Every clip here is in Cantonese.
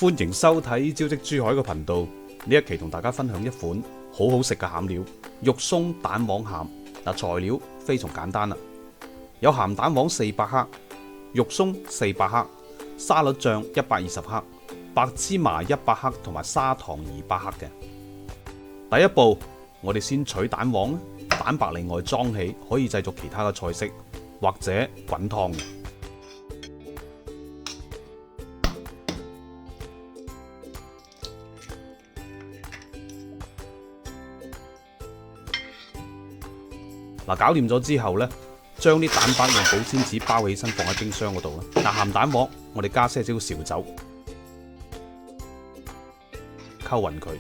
歡迎收睇招積珠海嘅頻道。呢一期同大家分享一款好好食嘅餡料——肉鬆蛋黃餡。材料非常簡單啦，有鹹蛋黃400克、肉鬆400克、沙律醬120克、白芝麻100克同埋砂糖200克嘅。第一步，我哋先取蛋黃，蛋白另外裝起，可以製作其他嘅菜式或者滾湯嘅。搞掂咗之後呢，將啲蛋白用保鮮紙包起身，放喺冰箱嗰度啦。鹹蛋黃我哋加些少紹酒，溝勻佢。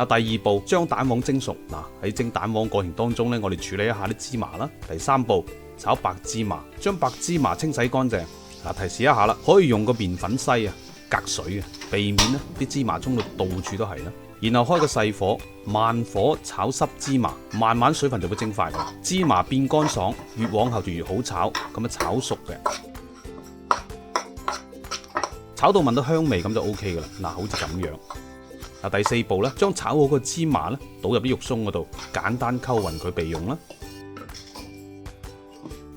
第二步，將蛋黃蒸熟。喺蒸蛋黃過程當中呢，我哋處理一下啲芝麻啦。第三步，炒白芝麻，將白芝麻清洗乾淨。提示一下啦，可以用個麵粉篩隔水嘅，避免呢啲芝麻沖到處都係啦。然後開個細火，慢火炒濕芝麻，慢慢水分就會蒸快嘅。芝麻變乾爽，越往後就越好炒，咁樣炒熟嘅，炒到聞到香味咁就 OK 噶啦。好似咁樣。第四步咧，將炒好個芝麻咧倒入啲肉鬆嗰度，簡單溝勻佢備用啦。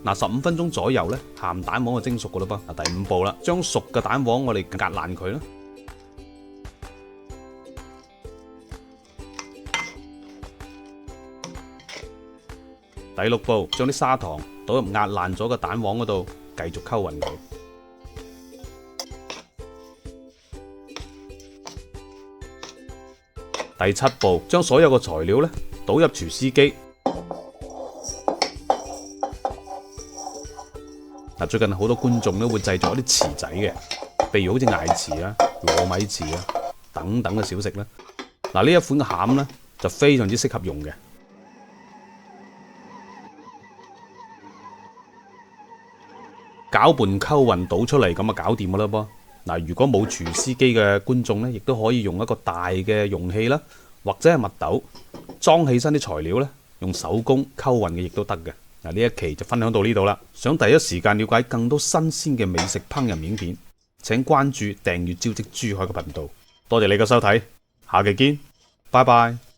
15分鐘左右咧，鹹蛋黃就蒸熟噶啦噃。第五步啦，將熟嘅蛋黃我哋隔爛佢啦。第六步，將啲砂糖倒入壓爛咗嘅蛋黃嗰度，繼續溝勻佢。第七步，將所有嘅材料咧倒入廚師機。最近好多觀眾都會製作一啲糍仔嘅，譬如好似艾糍啊、糯米糍啊等等嘅小食咧。呢一款嘅餡咧就非常之適合用嘅。攪拌溝勻倒出嚟，咁就搞掂噶啦噃。如果冇廚師機嘅觀眾呢，亦都可以用一個大嘅容器啦，或者係蜜豆裝起身啲材料呢，用手工溝勻嘅亦都得嘅。呢一期就分享到呢度啦。想第一時間了解更多新鮮嘅美食烹飪影片，請關注訂閱招積珠海嘅頻道。多謝你嘅收睇，下期見，拜拜。